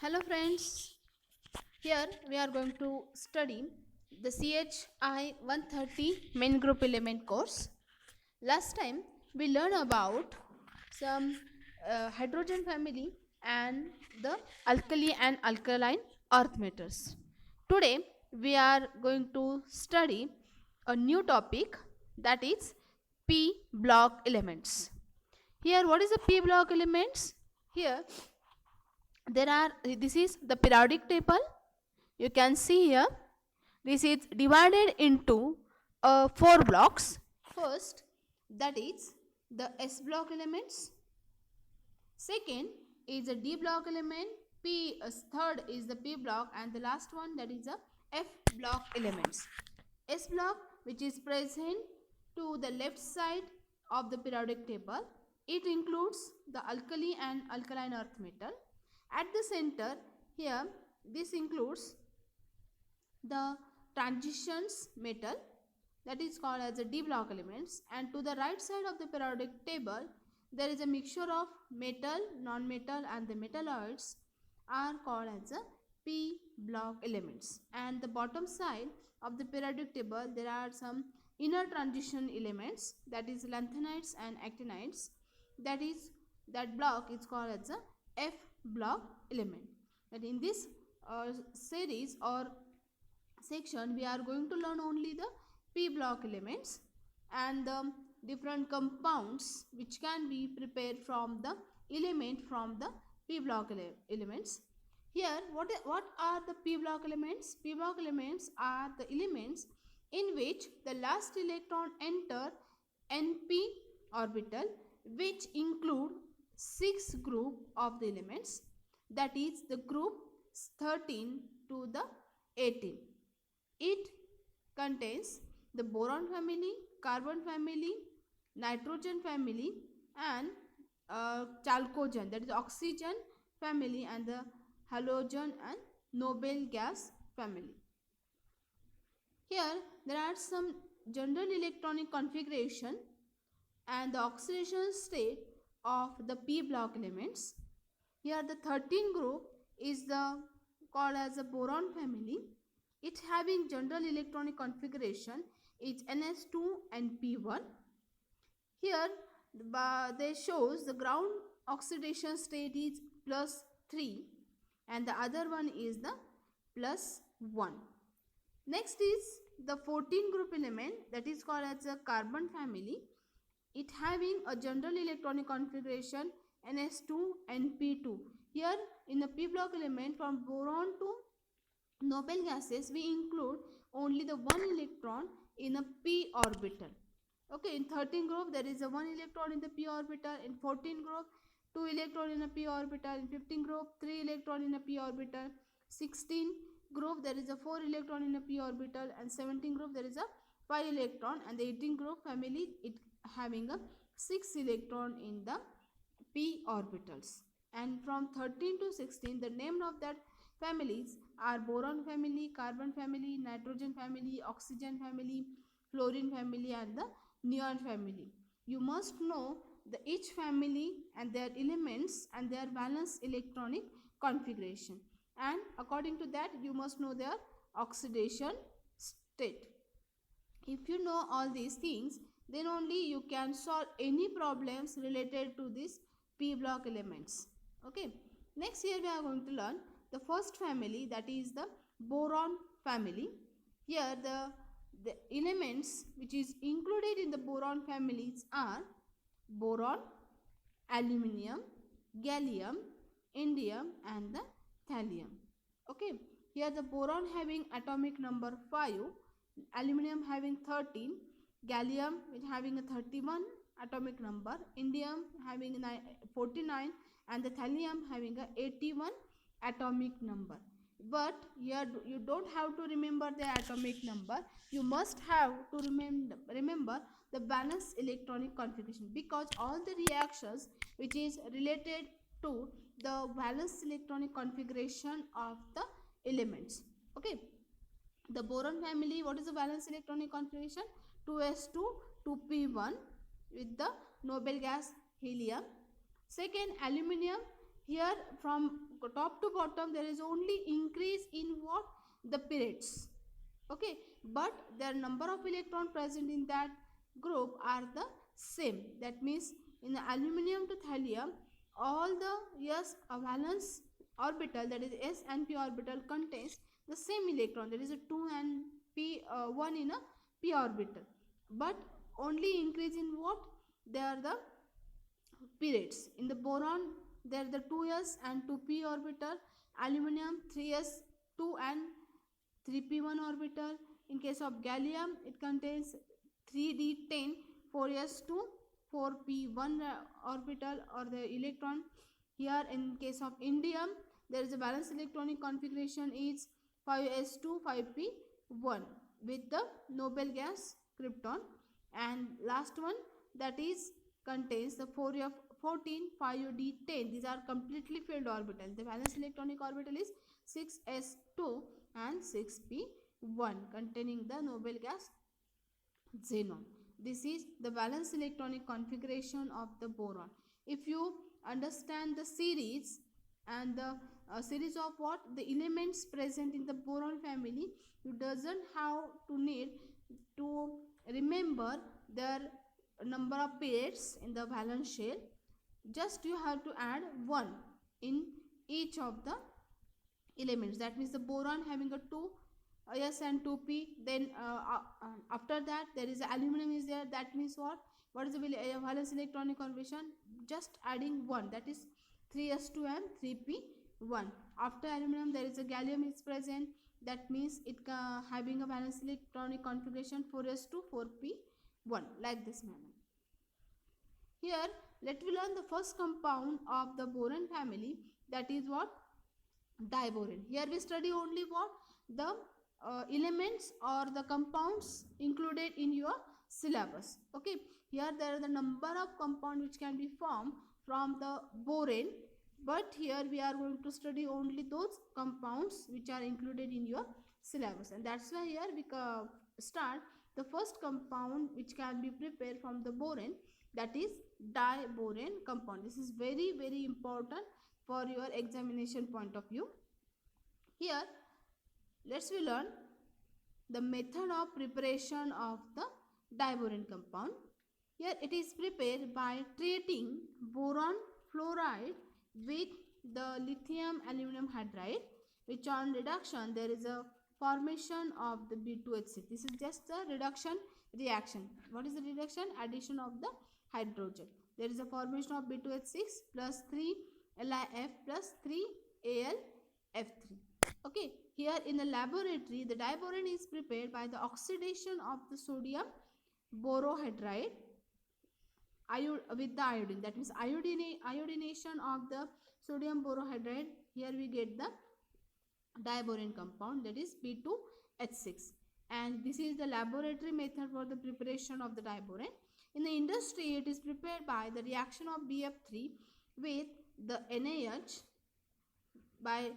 Hello friends, here we are going to study the CHI 130 main group element course. Last time we learned about some hydrogen family and the alkali and alkaline earth metals. Today we are going to study a new topic, that is p block elements. Here what is the p block elements? Here this is the periodic table. You can see here this is divided into four blocks. First, that is the S block elements. Second is the D block element. Third is the P block, and the last one, that is the F block elements. S block, which is present to the left side of the periodic table, it includes the alkali and alkaline earth metal. At the center here, this includes the transitions metal, that is called as the D block elements, and to the right side of the periodic table there is a mixture of metal, non-metal and the metalloids are called as the P block elements. And the bottom side of the periodic table there are some inner transition elements, that is lanthanides and actinides. That block is called as the F block element. And in this series or section we are going to learn only the P block elements and the different compounds which can be prepared from the element from the P block elements. Here what are the P block elements? P block elements are the elements in which the last electron enter np orbital, which include 6 group of the elements, that is the group 13 to the 18. It contains the boron family, carbon family, nitrogen family and chalcogen, that is oxygen family, and the halogen and noble gas family. Here there are some general electronic configuration and the oxidation state of the P block elements. Here the 13 group is the called as the boron family. It having general electronic configuration is Ns2 and P1. Here they shows the ground oxidation state is +3 and the other one is the +1. Next is the 14 group element, that is called as a carbon family. It having a general electronic configuration Ns2 and P2. Here in the P block element, from boron to noble gases we include only the one electron in a P orbital. Okay, in 13 group there is a one electron in the P orbital, in 14 group 2 electron in a P orbital, in 15 group 3 electron in a P orbital, 16 group there is a 4 electron in a P orbital, and 17 group there is a 5 electron, and the 18 group family it having a 6 electron in the P orbitals. And from 13 to 16 the name of that families are boron family, carbon family, nitrogen family, oxygen family, fluorine family and the neon family. You must know the each family and their elements and their valence electronic configuration, and according to that you must know their oxidation state. If you know all these things, then only you can solve any problems related to this P block elements. Okay, next here we are going to learn the first family, that is the boron family. Here the elements which is included in the boron families are boron, aluminium, gallium, indium and the thallium. Okay, here the boron having atomic number 5, aluminium having 13, gallium having a 31 atomic number, indium having 49 and the thallium having a 81 atomic number. But here you don't have to remember the atomic number, you must have to remember the valence electronic configuration, because all the reactions which is related to the valence electronic configuration of the elements. Okay, the boron family, what is the valence electronic configuration? 2s2 2p1 with the noble gas helium. Second, aluminium, here from top to bottom there is only increase in what? The pirates. Okay, but their number of electron present in that group are the same. That means in the aluminum to thallium, all the s valence orbital, that is s and p orbital, contains the same electron. There is a 2 and p 1 in a p orbital, but only increase in what? They are the pirates. In the boron there are the 2s and 2p orbital, aluminum 3s 2 and 3p1 orbital. In case of gallium, it contains 3d10 4s2 4p1 orbital or the electron. Here in case of indium, there is a valence electronic configuration is 5s2 5p1 with the noble gas krypton. And last one, that is contains the 4f14 5d10. These are completely filled orbital. The valence electronic orbital is 6s2 and 6p1 containing the noble gas xenon. This is the valence electronic configuration of the boron. If you understand the series and the series of what? The elements present in the boron family, you doesn't have to need to remember their number of pairs in the valence shell. Just you have to add 1 in each of the elements. That means the boron having a 2 s and 2p, then after that there is aluminum is there. That means what is the valence electronic configuration? Just adding 1, that is 3s2 and 3p1. After aluminum there is a gallium is present. That means it having a valence electronic configuration 4s2 4p1, like this manner. Here let me learn the first compound of the boron family, that is what? Diboron. Here we study only what? The elements or the compounds included in your syllabus. Okay, here there are the number of compound which can be formed from the boron, but here we are going to study only those compounds which are included in your syllabus, and that's why here we start the first compound which can be prepared from the boron, that is diboron compound. This is very very important for your examination point of view. Here let's we learn the method of preparation of the diboron compound. Here it is prepared by treating boron fluoride with the lithium aluminum hydride, which on reduction there is a formation of the B2H6. This is just a reduction reaction. What is the reduction? Addition of the hydrogen. There is a formation of B2H6 plus 3 LiF plus 3 AlF3. Okay, here in the laboratory the diboron is prepared by the oxidation of the sodium borohydride with the iodine. That means iodination of the sodium borohydride. Here we get the diboron compound, that is B2H6, and this is the laboratory method for the preparation of the diboron. In the industry it is prepared by the reaction of BF3 with the NaH by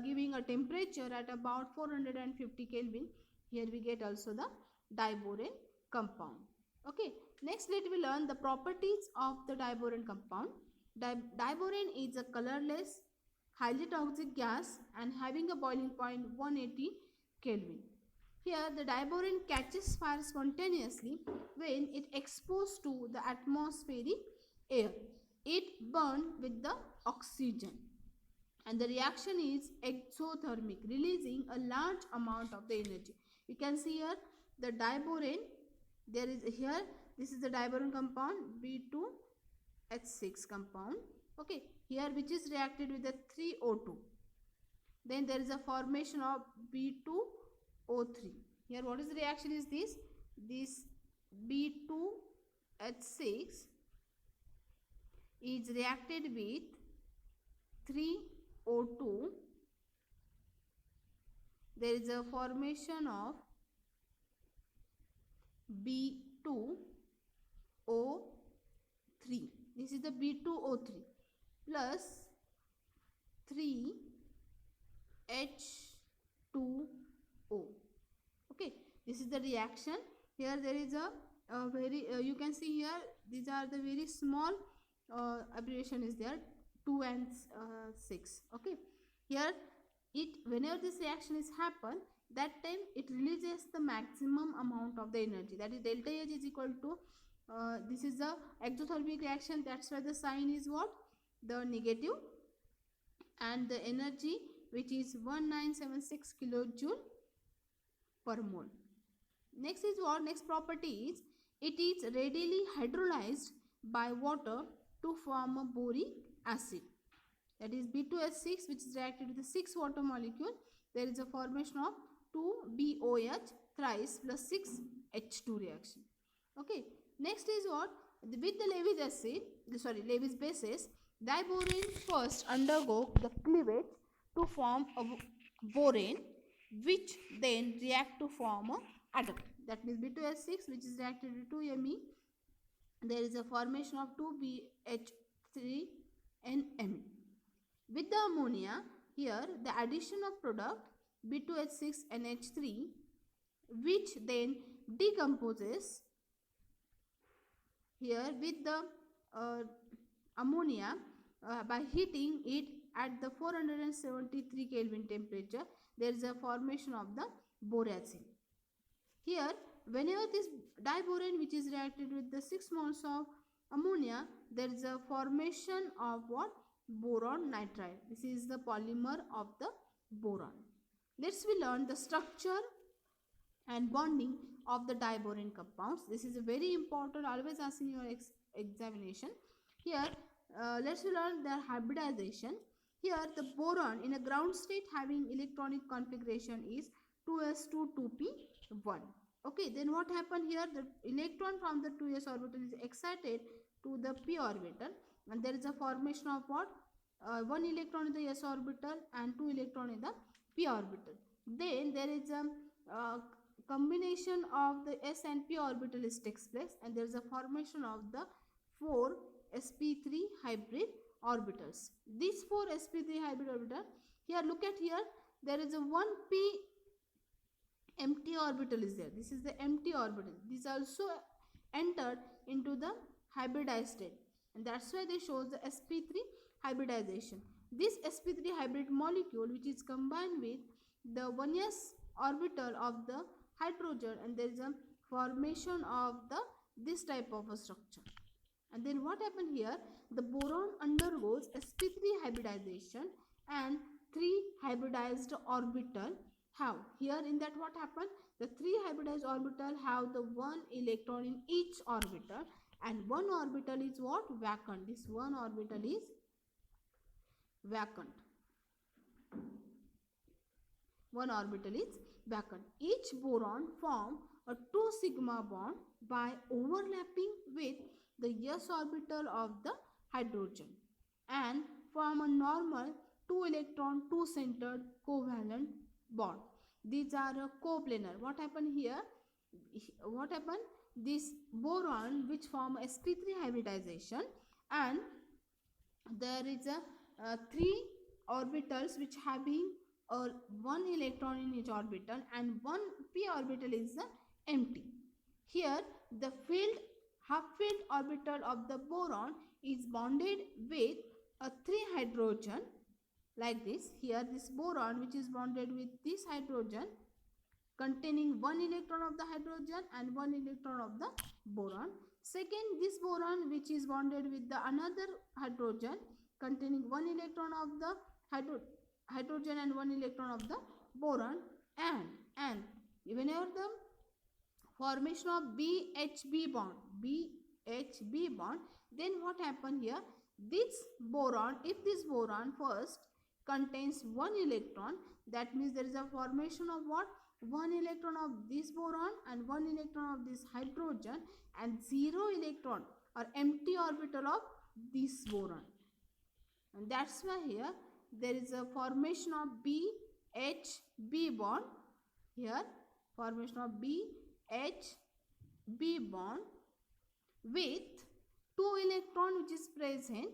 giving a temperature at about 450 Kelvin. Here we get also the diboron compound. Okay, next let me learn the properties of the diboron compound. Diboron is a colorless, highly toxic gas and having a boiling point 180 Kelvin. Here the diboron catches fire spontaneously when it exposed to the atmospheric air. It burns with the oxygen, and the reaction is exothermic, releasing a large amount of the energy. You can see here the diboron, there is here, this is the diboron compound B2H6 compound. Okay, here which is reacted with the 3O2. Then there is a formation of B2O3. Here what is the reaction is this? This B2H6 is reacted with 3O2. There is a formation of B2O3. This is the B2O3 plus 3H2O. Okay, this is the reaction. Here there is a very you can see here these are the very small abbreviation is there. 2 and 6. Okay, here it, whenever this reaction is happen, that time it releases the maximum amount of the energy, that is delta H is equal to this is the exothermic reaction, that's why the sign is what, the negative, and the energy which is 1976 kilojoule per mole. Next is what, next property is it is readily hydrolyzed by water to form a boric acid, that is B2H6, which is reacted with the 6 water molecule, there is a formation of 2BOH thrice plus 6H2 reaction. Okay, next is what, with the Lewis acid, Lewis bases, diborane first undergo the cleavage to form a borane, which then react to form a atom, that means B2H6 which is reacted with 2Me, there is a formation of 2BH3NMe. With the ammonia, here the addition of product B2H6NH3, which then decomposes here with the ammonia by heating it at the 473 Kelvin temperature, there is a formation of the boracil. Here, whenever this diborane which is reacted with the 6 moles of ammonia, there is a formation of what, boron nitride. This is the polymer of the boron. Let's we learn the structure and bonding of the diborane compounds. This is a very important, always ask in your examination. Here, let's learn their hybridization. Here, the boron in a ground state having electronic configuration is 2s2 2p1. Okay, then what happened here? The electron from the 2s orbital is excited to the p orbital, and there is a formation of what? 1 electron in the s orbital and 2 electron in the p orbital. Then there is a combination of the s and p orbital takes place, and there is a formation of the 4 sp3 hybrid orbitals. These 4 sp3 hybrid orbitals, here look at here, there is a 1p empty orbital is there. This is the empty orbital. This also entered into the hybridized state, and that's why they show the sp3 hybridization. This sp3 hybrid molecule which is combined with the 1s orbital of the hydrogen, and there is a formation of the this type of a structure. And then what happened here, the boron undergoes sp3 hybridization and 3 hybridized orbital have. Here in that what happened, the 3 hybridized orbital have the 1 electron in each orbital, and 1 orbital is what, vacant. This 1 orbital is vacant. 1 orbital is vacant. Each boron form a 2 sigma bond by overlapping with the s orbital of the hydrogen and form a normal 2 electron 2 centered covalent bond. These are a coplanar. What happened here? What happened? This boron which form sp3 hybridization, and there is a 3 orbitals which having 1 electron in each orbital, and 1 p orbital is empty. Here the half filled orbital of the boron is bonded with a 3 hydrogen like this. Here this boron which is bonded with this hydrogen containing 1 electron of the hydrogen and 1 electron of the boron. Second, this boron which is bonded with the another hydrogen containing 1 electron of the hydrogen and 1 electron of the boron, and whenever the formation of BHB bond, then what happened here? This boron, if this boron first contains 1 electron, that means there is a formation of what? 1 electron of this boron and 1 electron of this hydrogen, and 0 electron or empty orbital of this boron. And that's why here there is a formation of BHB bond. Here formation of BHB bond with 2 electron which is present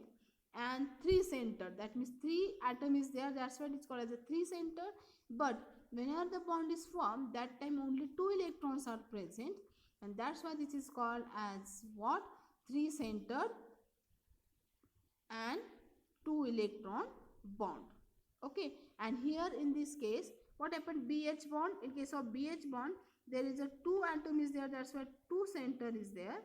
and 3 center. That means 3 atom is there. That's why it's called as a 3 center. But whenever the bond is formed, that time only 2 electrons are present, and that's why this is called as what? 3 centered and 2 electron bond. Okay, and here in this case what happened, BH bond, in case of BH bond there is a 2 atom is there, that's why 2 center is there,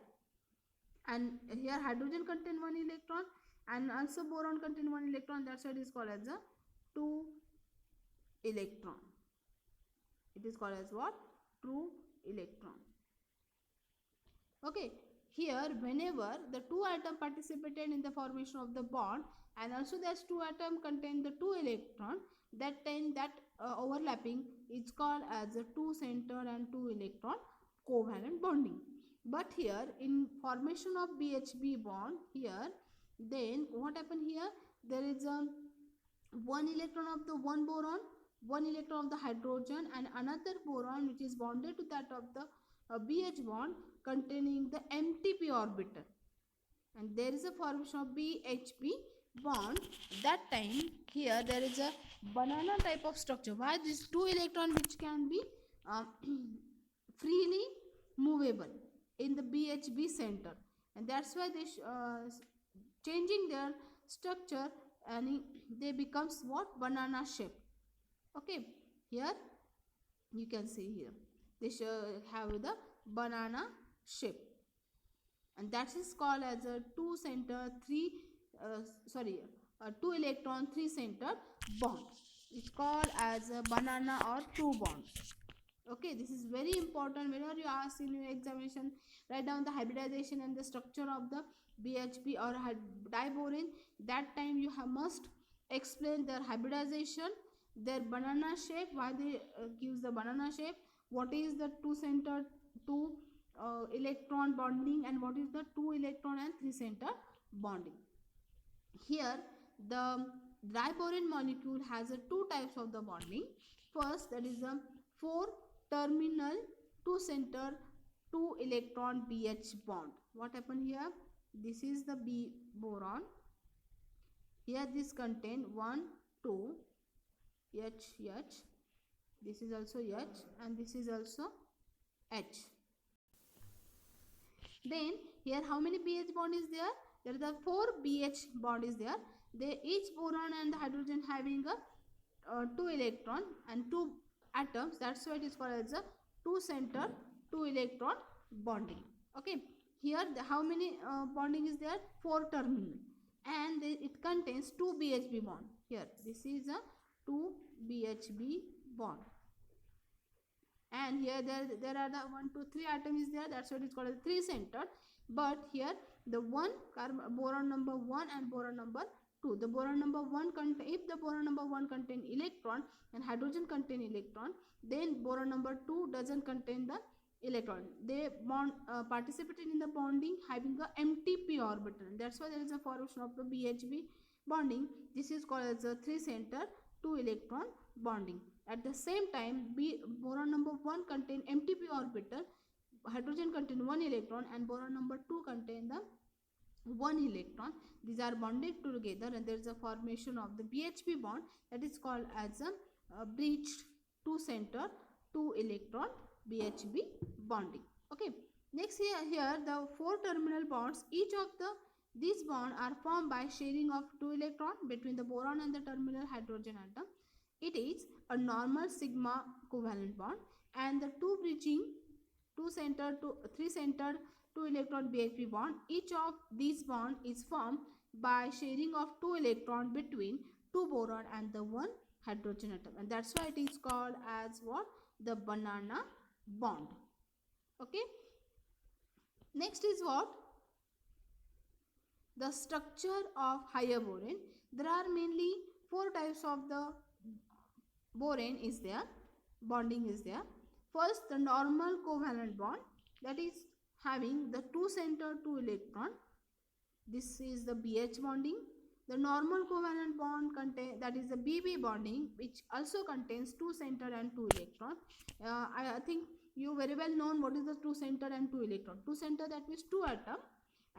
and here hydrogen contain 1 electron and also boron contain 1 electron, that's why it is called as a 2 electron. It is called as what? True electron. Okay, here whenever the 2 atom participated in the formation of the bond and also there's 2 atom contain the 2 electron, that time that overlapping is called as a 2 center and 2 electron covalent bonding. But here in formation of BHB bond, here then what happened here, there is a 1 electron of the one boron, 1 electron of the hydrogen and another boron which is bonded to that of the BH bond containing the MTP orbital, and there is a formation of BHP bond. That time here there is a banana type of structure. Why? This 2 electron which can be freely movable in the BHB center, and that's why they changing their structure and they becomes what? Banana shape. Okay, here you can see here they have the banana shape, and that is called as a 2 center 3 2 electron 3 center bond. It's called as a banana or 2 bond. Okay, this is very important. Whenever you ask in your examination, write down the hybridization and the structure of the BHP or diboron. That time you must explain their hybridization, their banana shape, why they gives the banana shape, what is the 2 center 2 electron bonding, and what is the 2 electron and 3 center bonding. Here the diboron molecule has a 2 types of the bonding. First, that is a 4 terminal 2 center 2 electron BH bond. What happened here? This is the B boron. Here this contain 1 2 H. This is also H and this is also H. Then here how many BH bond is there? There is a 4 BH bond is there. They each boron and the hydrogen having a 2 electron and 2 atoms. That's why it is called as a 2 center 2 electron bonding. Okay, here how many bonding is there? 4 terminal, and it contains 2 BHB bond. Here this is a 2 BHB bond, and here there are the 1 2 3 atom is there, that's what it is called as 3 center. But here the boron number 1 and boron number 2, the boron number 1 if the boron number 1 contain electron and hydrogen contain electron, then boron number 2 doesn't contain the electron. They participated in the bonding having a MTP orbital, and that's why there is a formation of the BHB bonding. This is called as a 3 center 2 electron bonding. At the same time, boron number 1 contain MTP orbital, hydrogen contain 1 electron and boron number 2 contain the 1 electron. These are bonded together and there is a formation of the BHP bond, that is called as a breached 2 center 2 electron BHB bonding. Okay, next here the 4 terminal bonds, each of these bonds are formed by sharing of 2 electron between the boron and the terminal hydrogen atom. It is a normal sigma covalent bond, and the 2 bridging 2 center to 3 centered 2 electron BHP bond, each of these bond is formed by sharing of 2 electron between 2 boron and the 1 hydrogen atom, and that's why it is called as what? The banana bond. Okay, next is what? The structure of higher boron. There are mainly 4 types of the boron is there, bonding is there. First, the normal covalent bond, that is having the 2 center 2 electron. This is the BH bonding. The normal covalent bond contain, that is the BB bonding, which also contains 2 center and 2 electron. I think you very well known what is the 2 center and 2 electron. 2 center, that means 2 atom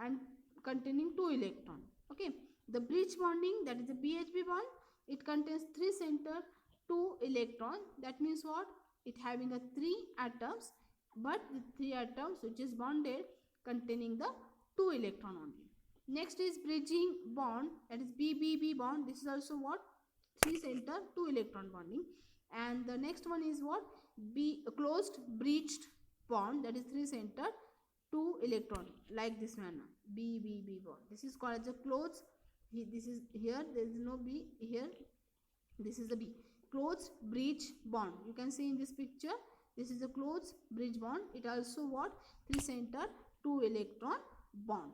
and containing 2 electron. Okay, the bridge bonding, that is the BHB bond, it contains 3 center 2 electron. That means what? It having a 3 atoms, but the 3 atoms which is bonded containing the 2 electron only. Next is bridging bond, that is BBB bond. This is also what? 3 center 2 electron bonding. And the next one is what? Closed breached bond, that is 3 center 2 electron, like this manner, BBB bond. This is called as a closed. This is here, there is no B here, this is the B. Closed breach bond. You can see in this picture, this is a closed bridge bond. It also what? 3 center 2 electron bond.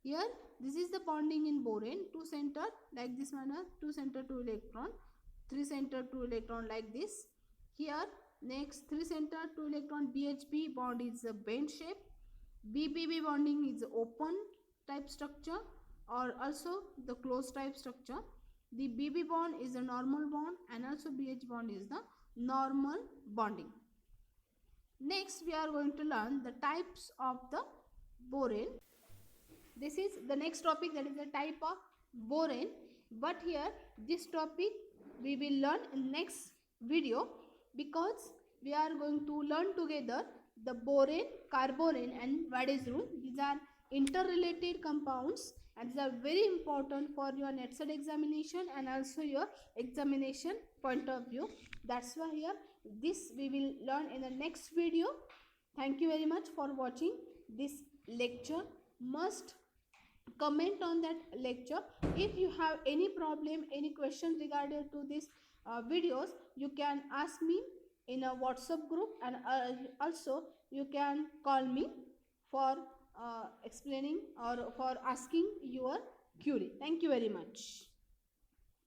Here this is the bonding in boron, 2 center like this manner, 2 center 2 electron, 3 center 2 electron like this. Here next 3 center 2 electron BHB bond is a bend shape. BBB bonding is open type structure or also the closed type structure. The BB bond is a normal bond and also BH bond is the normal bonding. Next we are going to learn the types of the boron. This is the next topic, that is the type of boron, but here this topic we will learn in next video, because we are going to learn together the boron, carboron and Wade's rule. These are interrelated compounds and these are very important for your NETSET examination and also your examination point of view. That's why here this we will learn in the next video. Thank you very much for watching this lecture. Must comment on that lecture. If you have any problem, any question regarding to this videos, you can ask me in a WhatsApp group, and also you can call me for explaining or for asking your query. Thank you very much.